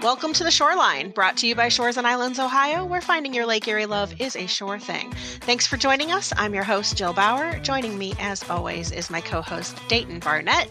Welcome to The Shoreline, brought to you by Shores and Islands, Ohio, where finding your Lake Erie love is a sure thing. Thanks for joining us. I'm your host, Jill Bauer. Joining me, as always, is my co-host, Dayton Barnett.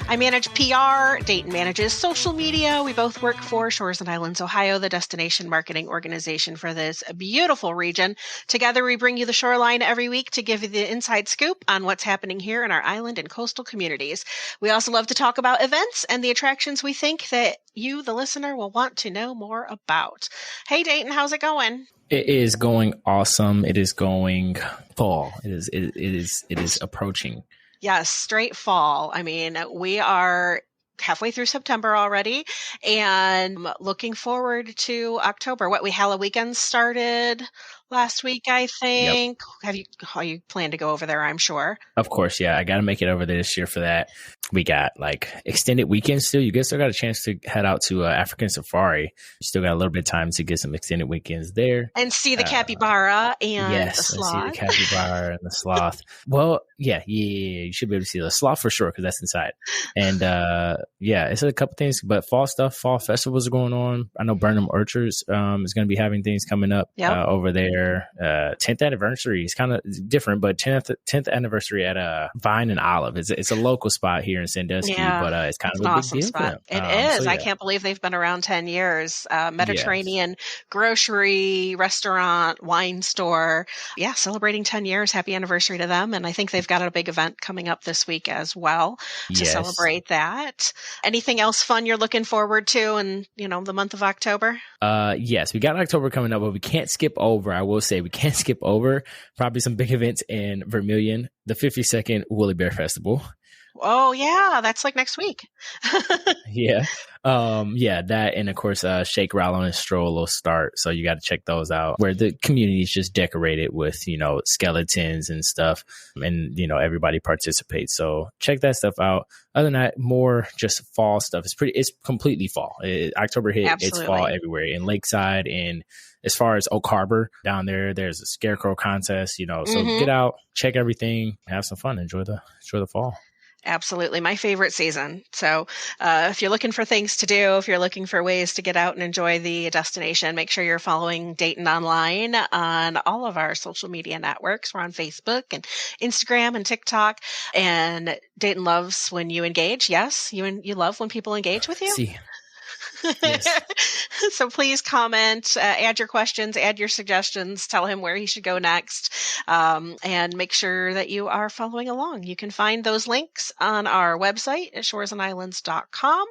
I manage PR. Dayton manages social media. We both work for Shores and Islands, Ohio, the destination marketing organization for this beautiful region. Together, we bring you The Shoreline every week to give you the inside scoop on what's happening here in our island and coastal communities. We also love to talk about events and the attractions we think that you, the listener, will want to know more about. Hey, Dayton, how's it going? It is going awesome. It is going fall. It is approaching. Yes, straight fall. I mean, we are halfway through September already and looking forward to October. We Halloween weekend started last week, I think. Yep. You plan to go over there, I'm sure. Of course, yeah. I got to make it over there this year for that. We got like extended weekends still. You still got a chance to head out to African Safari. You still got a little bit of time to get some extended weekends there. And see the capybara and the sloth. Yes, see the capybara and the sloth. Well, yeah. You should be able to see the sloth for sure because that's inside. And it's a couple things, but fall stuff, fall festivals are going on. I know Burnham Orchards is going to be having things coming up over there. 10th anniversary is kind of different, but 10th anniversary at Vine and Olive. It's a local spot here in Sandusky, but it's kind of a awesome big deal spot. for them. It is. I can't believe they've been around 10 years. Mediterranean grocery, restaurant, wine store. Yeah, celebrating 10 years. Happy anniversary to them. And I think they've got a big event coming up this week as well to celebrate that. Anything else fun you're looking forward to in, the month of October? Yes, we got October coming up, but we can't skip over. I will say we can't skip over probably some big events in Vermilion, the 52nd Woolly Bear Festival. Oh yeah, that's like next week. That and of course Shake, Rattle, and Stroll will start. So you got to check those out where the community is just decorated with, skeletons and stuff and, everybody participates. So check that stuff out. Other than that, more just fall stuff. It's completely fall. October hit, Absolutely. It's fall everywhere in Lakeside and as far as Oak Harbor down there's a scarecrow contest, so get out, check everything, have some fun, enjoy the fall. Absolutely. My favorite season. So if you're looking for things to do, if you're looking for ways to get out and enjoy the destination, make sure you're following Dayton online on all of our social media networks. We're on Facebook and Instagram and TikTok. And Dayton loves when you engage. Yes, you love when people engage with you. See. Yes. So please comment, add your questions, add your suggestions, tell him where he should go next, and make sure that you are following along. You can find those links on our website at shoresandislands.com.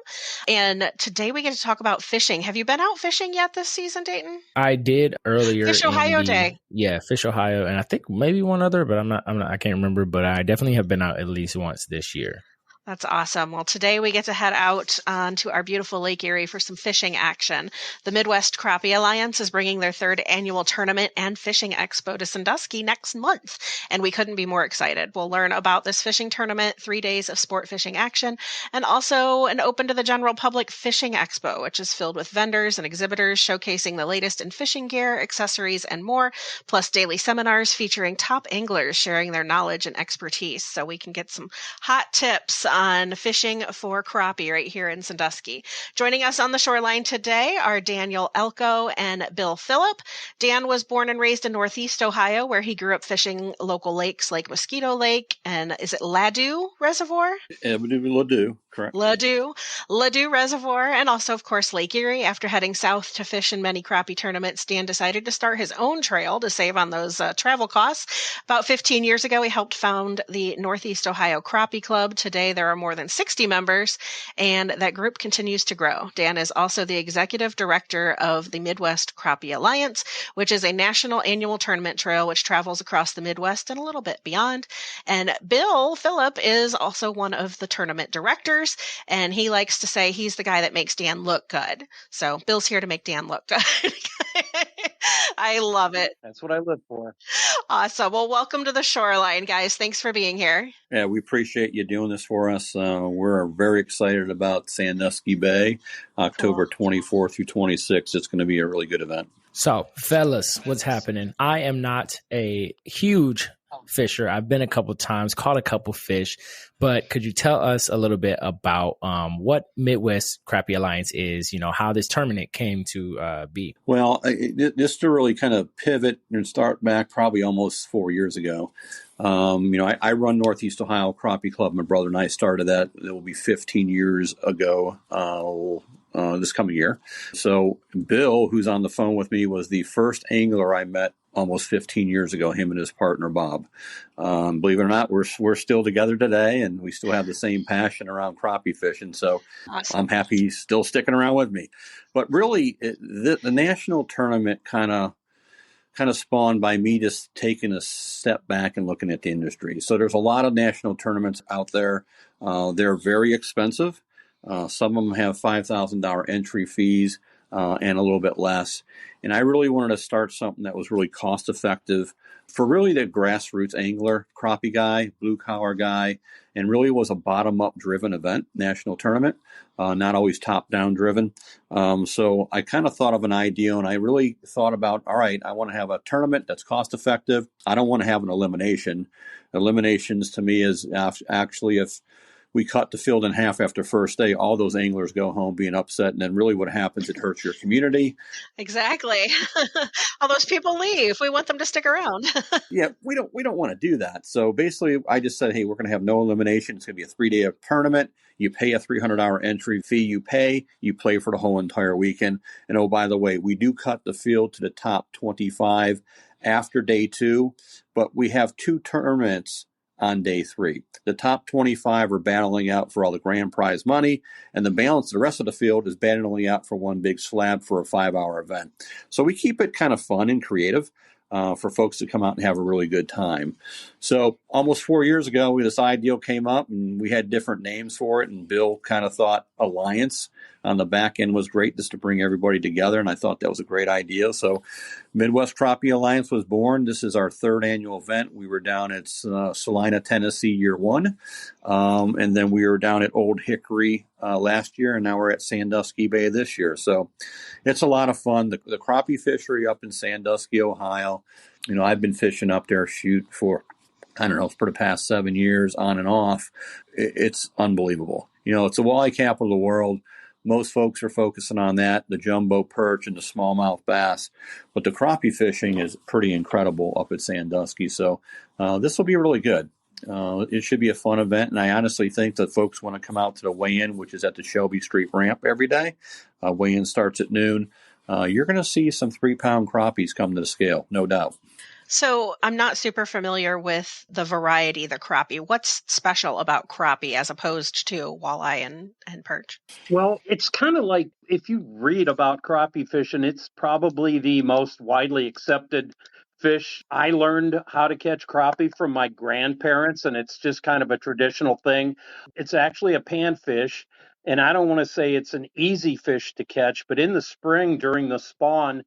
And today we get to talk about fishing. Have you been out fishing yet this season, Dayton? I did earlier. Fish Ohio Day. Yeah, Fish Ohio. And I think maybe one other, but I can't remember, but I definitely have been out at least once this year. That's awesome. Well, today we get to head out onto our beautiful Lake Erie for some fishing action. The Midwest Crappie Alliance is bringing their third annual tournament and fishing expo to Sandusky next month, and we couldn't be more excited. We'll learn about this fishing tournament, 3 days of sport fishing action, and also an open to the general public fishing expo, which is filled with vendors and exhibitors showcasing the latest in fishing gear, accessories, and more, plus daily seminars featuring top anglers sharing their knowledge and expertise so we can get some hot tips on fishing for crappie right here in Sandusky. Joining us on the shoreline today are Daniel Elko and Bill Phillip. Dan was born and raised in Northeast Ohio, where he grew up fishing local lakes like Mosquito Lake and is it Ladue Reservoir? Ladue, correct. Ladue Reservoir, and also, of course, Lake Erie. After heading south to fish in many crappie tournaments, Dan decided to start his own trail to save on those travel costs. About 15 years ago, he helped found the Northeast Ohio Crappie Club. Today, there are more than 60 members, and that group continues to grow. Dan is also the executive director of the Midwest Crappie Alliance, which is a national annual tournament trail which travels across the Midwest and a little bit beyond. And Bill Phillip is also one of the tournament directors, and he likes to say he's the guy that makes Dan look good. So Bill's here to make Dan look good. I love it. That's what I live for. Awesome. Well, welcome to the shoreline, guys. Thanks for being here. Yeah, we appreciate you doing this for us. We're very excited about Sandusky Bay, October 24th through 26th. It's going to be a really good event. So, fellas, what's happening? I am not a huge fisher. I've been a couple times, caught a couple fish, but could you tell us a little bit about what Midwest Crappie Alliance is, how this tournament came to be? Well, just to really kind of pivot and start back probably almost 4 years ago. I run Northeast Ohio Crappie Club. My brother and I started that. It will be 15 years ago this coming year. So Bill, who's on the phone with me, was the first angler I met almost 15 years ago, him and his partner, Bob. Believe it or not, we're still together today, and we still have the same passion around crappie fishing. So awesome. I'm happy he's still sticking around with me. But really, the national tournament kind of spawned by me just taking a step back and looking at the industry. So there's a lot of national tournaments out there. They're very expensive. Some of them have $5,000 entry fees and a little bit less. And I really wanted to start something that was really cost effective for really the grassroots angler, crappie guy, blue collar guy, and really was a bottom up driven event, national tournament, not always top down driven. So I kind of thought of an idea, and I really thought about, all right, I want to have a tournament that's cost effective. I don't want to have an elimination. Eliminations to me is actually if we cut the field in half after first day, all those anglers go home being upset. And then really what happens, it hurts your community. Exactly. All those people leave. We want them to stick around. Yeah, we don't want to do that. So basically I just said, hey, we're going to have no elimination. It's going to be a 3-day tournament. You pay a $300 entry fee. You play for the whole entire weekend. And oh, by the way, we do cut the field to the top 25 after day 2, but we have 2 tournaments on day 3. The top 25 are battling out for all the grand prize money, and the rest of the field is battling out for one big slab for a 5-hour event. So we keep it kind of fun and creative for folks to come out and have a really good time. So almost 4 years ago, this idea came up, and we had different names for it, and Bill kind of thought Alliance on the back end was great just to bring everybody together, and I thought that was a great idea. So Midwest Crappie Alliance was born. This is our 3rd annual event. We were down at Salina, Tennessee, year 1, and then we were down at Old Hickory last year, and now we're at Sandusky Bay this year. So it's a lot of fun. The crappie fishery up in Sandusky, Ohio, I've been fishing up there for the past 7 years on and off. It's unbelievable. It's the walleye capital of the world. Most folks are focusing on that, the jumbo perch and the smallmouth bass. But the crappie fishing is pretty incredible up at Sandusky. So this will be really good. It should be a fun event. And I honestly think that folks want to come out to the weigh-in, which is at the Shelby Street ramp every day. Weigh-in starts at noon. You're going to see some 3-pound crappies come to the scale, no doubt. So I'm not super familiar with the variety, the crappie. What's special about crappie as opposed to walleye and perch? Well, it's kind of like if you read about crappie fishing, it's probably the most widely accepted fish. I learned how to catch crappie from my grandparents, and it's just kind of a traditional thing. It's actually a panfish, and I don't want to say it's an easy fish to catch, but in the spring during the spawn,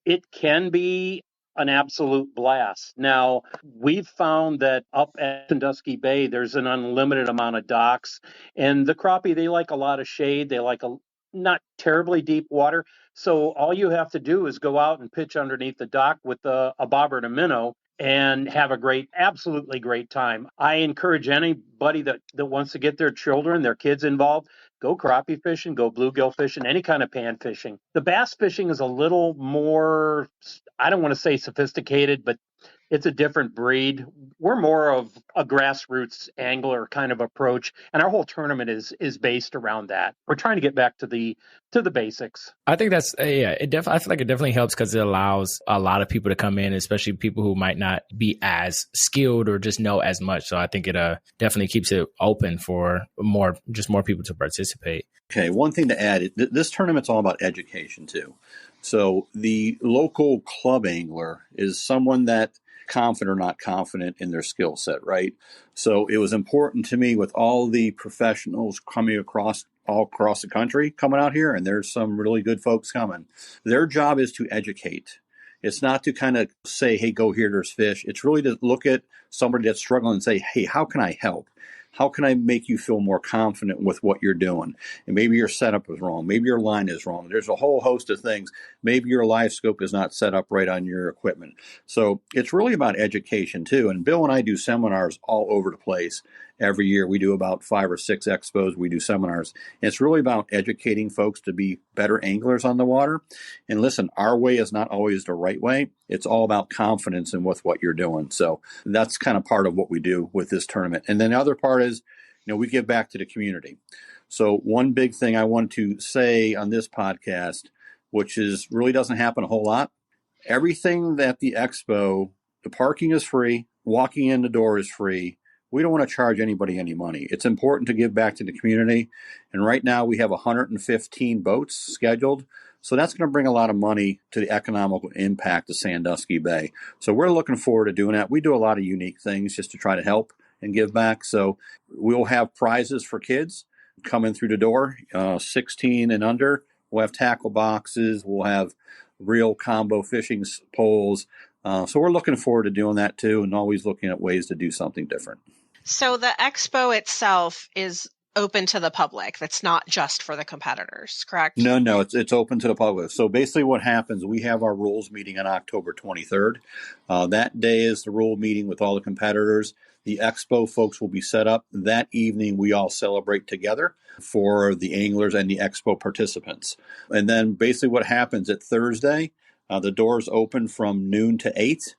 it can be an absolute blast. Now, we've found that up at Sandusky Bay, there's an unlimited amount of docks, and the crappie, they like a lot of shade. They like not terribly deep water. So all you have to do is go out and pitch underneath the dock with a bobber and a minnow and have a absolutely great time. I encourage anybody that wants to get their children, their kids involved, go crappie fishing, go bluegill fishing, any kind of pan fishing. The bass fishing is a little more, I don't want to say sophisticated, but it's a different breed. We're more of a grassroots angler kind of approach, and our whole tournament is based around that. We're trying to get back to the basics. I think that's I feel like it definitely helps because it allows a lot of people to come in, especially people who might not be as skilled or just know as much. So I think it definitely keeps it open for more people to participate. Okay, one thing to add, this tournament's all about education too. So the local club angler is someone that confident or not confident in their skill set, right? So it was important to me with all the professionals coming all across the country coming out here, and there's some really good folks coming. Their job is to educate. It's not to kind of say, hey, go here, there's fish. It's really to look at somebody that's struggling and say, hey, how can I help? How can I make you feel more confident with what you're doing? And maybe your setup is wrong. Maybe your line is wrong. There's a whole host of things. Maybe your live scope is not set up right on your equipment. So it's really about education too. And Bill and I do seminars all over the place. Every year we do about 5 or 6 expos. We do seminars. And it's really about educating folks to be better anglers on the water. And listen, our way is not always the right way. It's all about confidence in with what you're doing. So that's kind of part of what we do with this tournament. And then the other part is, we give back to the community. So one big thing I want to say on this podcast, which is really doesn't happen a whole lot, everything at the expo, the parking is free, walking in the door is free. We don't want to charge anybody any money. It's important to give back to the community. And right now we have 115 boats scheduled. So that's going to bring a lot of money to the economical impact of Sandusky Bay. So we're looking forward to doing that. We do a lot of unique things just to try to help and give back. So we'll have prizes for kids coming through the door, 16 and under. We'll have tackle boxes. We'll have real combo fishing poles. So we're looking forward to doing that too, and always looking at ways to do something different. So the expo itself is open to the public. That's not just for the competitors, correct? No, it's open to the public. So basically what happens, we have our rules meeting on October 23rd. That day is the rule meeting with all the competitors. The expo folks will be set up. That evening, we all celebrate together for the anglers and the expo participants. And then basically what happens at Thursday, the doors open from noon to 8,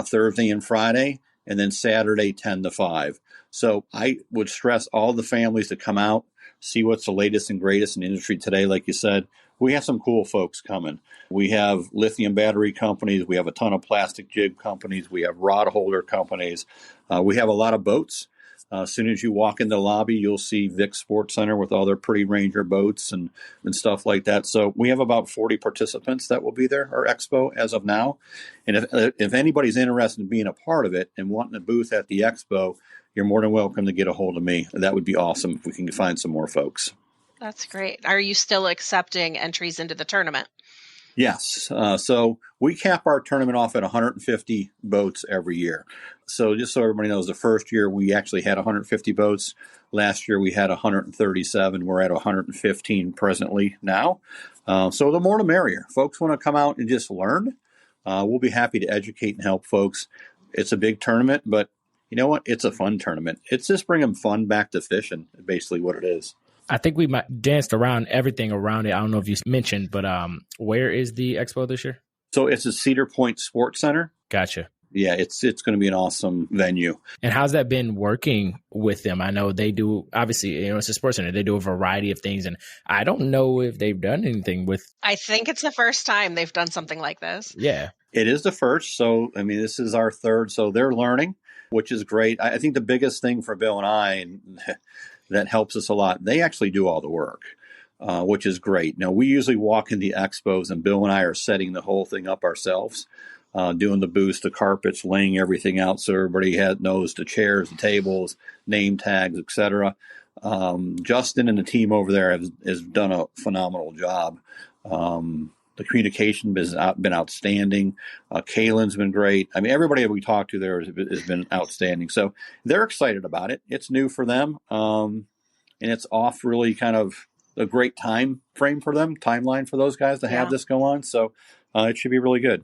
Thursday and Friday, and then Saturday 10 to 5. So I would stress all the families to come out, see what's the latest and greatest in the industry today. Like you said, we have some cool folks coming. We have lithium battery companies. We have a ton of plastic jig companies. We have rod holder companies. We have a lot of boats. As soon as you walk in the lobby, you'll see Vic Sports Center with all their pretty Ranger boats and stuff like that. So we have about 40 participants that will be there, our expo, as of now. And if anybody's interested in being a part of it and wanting a booth at the expo, you're more than welcome to get a hold of me. That would be awesome if we can find some more folks. That's great. Are you still accepting entries into the tournament? Yes. So we cap our tournament off at 150 boats every year. So just so everybody knows, the first year we actually had 150 boats. Last year we had 137. We're at 115 presently now. So the more the merrier. Folks want to come out and just learn. We'll be happy to educate and help folks. It's a big tournament, but you know what? It's a fun tournament. It's just bringing fun back to fishing, basically what it is. I think we danced around everything around it. I don't know if you mentioned, but where is the expo this year? So it's a Cedar Point Sports Center. Gotcha. Yeah, it's going to be an awesome venue. And how's that been working with them? I know they do, obviously, it's a sports center. They do a variety of things, and I don't know if they've done anything with. I think it's the first time they've done something like this. Yeah. It is the first. So, I mean, this is our third. So they're learning, which is great. I think the biggest thing for Bill and I that helps us a lot, they actually do all the work, which is great. Now, we usually walk in the expos, and Bill and I are setting the whole thing up ourselves. Doing the booths, the carpets, laying everything out so everybody knows the chairs, the tables, name tags, etc. Justin and the team over there has done a phenomenal job. The communication has been outstanding. Kaylin's been great. I mean, everybody that we talked to there has been outstanding. So they're excited about it. It's new for them, and it's off really kind of a great time frame for them, timeline for those guys to have this go on. So it should be really good.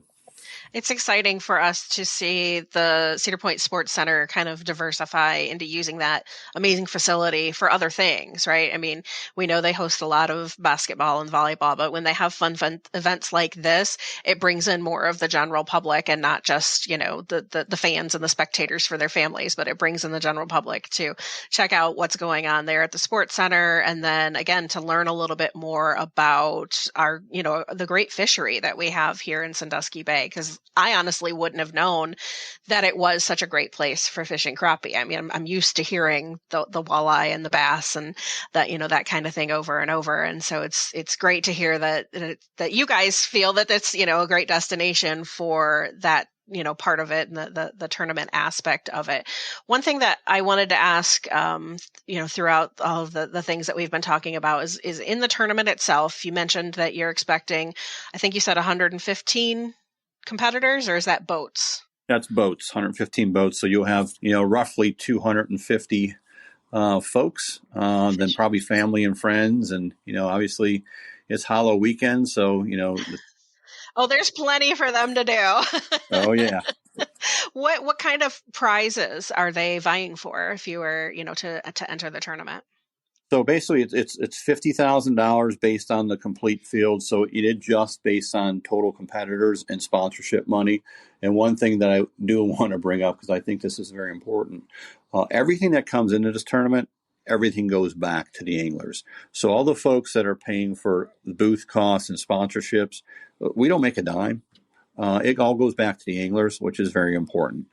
It's exciting for us to see the Cedar Point Sports Center kind of diversify into using that amazing facility for other things, right? I mean, we know they host a lot of basketball and volleyball, but when they have fun events like this, it brings in more of the general public and not just, the fans and the spectators for their families, but it brings in the general public to check out what's going on there at the sports center. And then again, to learn a little bit more about our, the great fishery that we have here in Sandusky Bay. Because I honestly wouldn't have known that it was such a great place for fishing crappie. I mean, I'm used to hearing the walleye and the bass and that, that kind of thing over and over. And so it's great to hear that you guys feel that it's, a great destination for that, part of it and the tournament aspect of it. One thing that I wanted to ask, throughout all of the things that we've been talking about is in the tournament itself. You mentioned that you're expecting, I think you said 115 competitors, or is that boats? That's boats, 115 boats. So you'll have, roughly 250 folks, then probably family and friends. And, obviously it's Hollow weekend. So, Oh, there's plenty for them to do. oh, yeah. What kind of prizes are they vying for if you were, to enter the tournament? So basically, it's $50,000 based on the complete field. So it is just based on total competitors and sponsorship money. And one thing that I do want to bring up, because I think this is very important, everything that comes into this tournament, everything goes back to the anglers. So all the folks that are paying for the booth costs and sponsorships, we don't make a dime. It all goes back to the anglers, which is very important.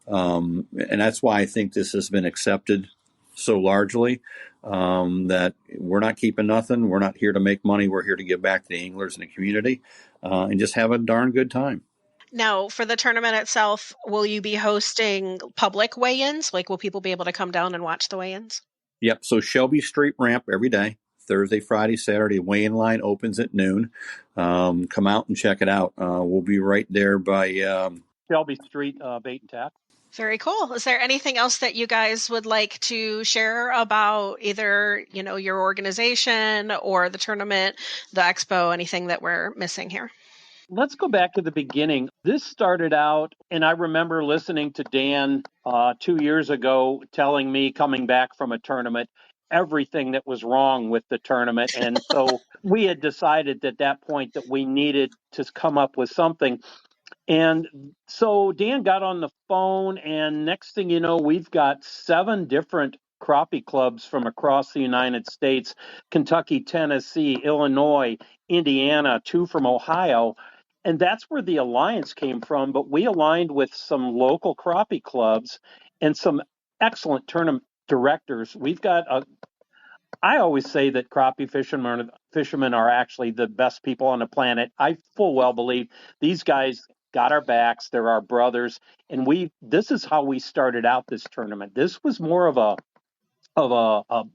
And that's why I think this has been accepted so largely, that we're not keeping nothing. We're not here to make money. We're here to give back to the anglers and the community, and just have a darn good time. Now, for the tournament itself, will you be hosting public weigh-ins? Like, will people be able to come down and watch the weigh-ins? Yep. So Shelby Street ramp every day, Thursday, Friday, Saturday. Weigh-in line opens at noon. Come out and check it out. We'll be right there by Shelby Street Bait and Tackle. Very cool. Is there anything else that you guys would like to share about either, your organization or the tournament, the expo, anything that we're missing here? Let's go back to the beginning. This started out, and I remember listening to Dan 2 years ago telling me, coming back from a tournament, everything that was wrong with the tournament. And so we had decided at that point that we needed to come up with something. And so Dan got on the phone, and next thing you know, we've got 7 different crappie clubs from across the United States: Kentucky, Tennessee, Illinois, Indiana, 2 from Ohio. And that's where the alliance came from. But we aligned with some local crappie clubs and some excellent tournament directors. We've got I always say that crappie fishermen are actually the best people on the planet. I full well believe these guys got our backs. They're our brothers, and this is how we started out this tournament. This was more of a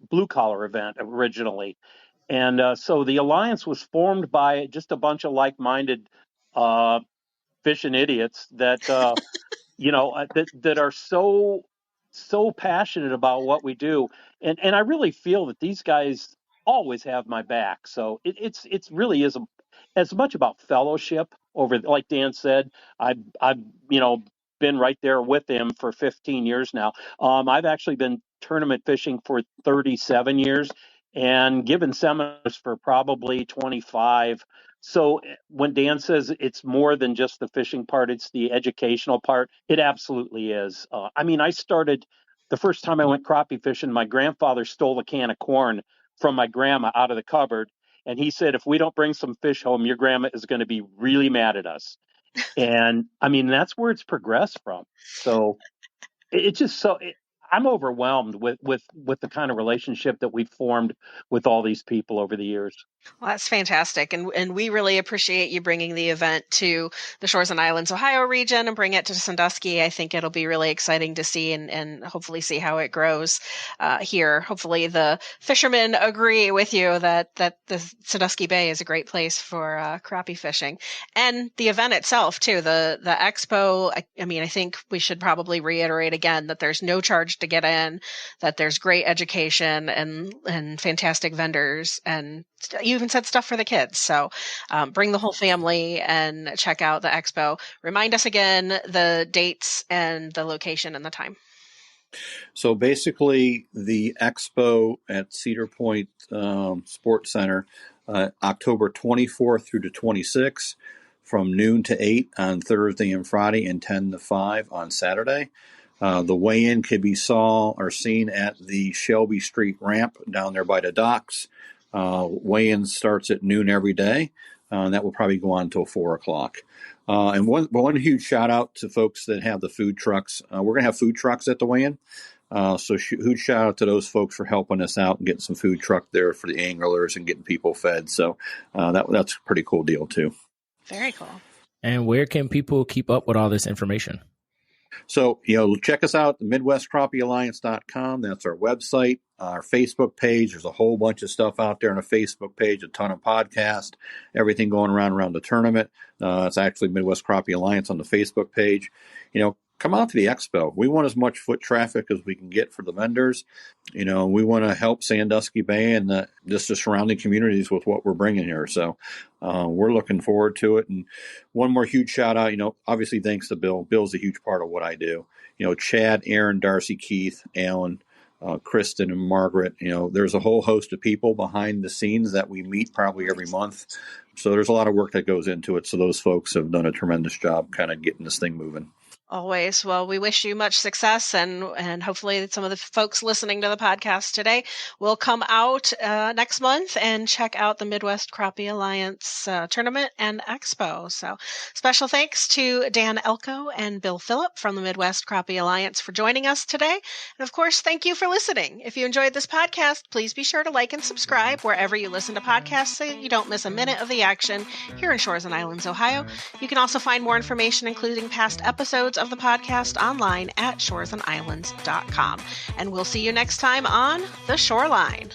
blue collar event originally, and so the alliance was formed by just a bunch of like-minded fishing idiots that that are so passionate about what we do, and I really feel that these guys always have my back. So it's really is as much about fellowship over, like Dan said. I've been right there with him for 15 years now. I've actually been tournament fishing for 37 years and given seminars for probably 25. So when Dan says it's more than just the fishing part, it's the educational part, it absolutely is. I started the first time I went crappie fishing, my grandfather stole a can of corn from my grandma out of the cupboard. And he said, if we don't bring some fish home, your grandma is going to be really mad at us. And that's where it's progressed from. So it's just I'm overwhelmed with the kind of relationship that we've formed with all these people over the years. Well, that's fantastic. And we really appreciate you bringing the event to the Shores and Islands, Ohio region and bring it to Sandusky. I think it'll be really exciting to see and hopefully see how it grows here. Hopefully the fishermen agree with you that the Sandusky Bay is a great place for crappie fishing. And the event itself too, the expo, I think we should probably reiterate again that there's no charge to get in, that there's great education and fantastic vendors, and you even said stuff for the kids. So bring the whole family and check out the expo. Remind us again the dates and the location and the time. So basically, the expo at Cedar Point Sports Center, October 24th through to 26th, from noon to 8 on Thursday and Friday, and 10 to 5 on Saturday. The weigh-in could be seen at the Shelby Street ramp down there by the docks. Weigh-in starts at noon every day, and that will probably go on until 4 o'clock. And one huge shout out to folks that have the food trucks. We're going to have food trucks at the weigh-in. So huge shout out to those folks for helping us out and getting some food truck there for the anglers and getting people fed. So that's a pretty cool deal too. Very cool. And where can people keep up with all this information? So, check us out, MidwestCrappieAlliance.com. That's our website, our Facebook page. There's a whole bunch of stuff out there on a Facebook page, a ton of podcasts, everything going around the tournament. It's actually Midwest Crappie Alliance on the Facebook page. come out to the expo. We want as much foot traffic as we can get for the vendors. We want to help Sandusky Bay and just the surrounding communities with what we're bringing here. So we're looking forward to it. And one more huge shout out, obviously thanks to Bill. Bill's a huge part of what I do. Chad, Aaron, Darcy, Keith, Alan, Kristen, and Margaret. There's a whole host of people behind the scenes that we meet probably every month. So there's a lot of work that goes into it. So those folks have done a tremendous job kind of getting this thing moving. Always. Well, we wish you much success, and hopefully some of the folks listening to the podcast today will come out next month and check out the Midwest Crappie Alliance tournament and expo. So special thanks to Dan Elko and Bill Phillip from the Midwest Crappie Alliance for joining us today. And of course, thank you for listening. If you enjoyed this podcast, please be sure to like and subscribe wherever you listen to podcasts so you don't miss a minute of the action here in Shores and Islands, Ohio. You can also find more information, including past episodes of the podcast, online at shoresandislands.com. And we'll see you next time on The Shoreline.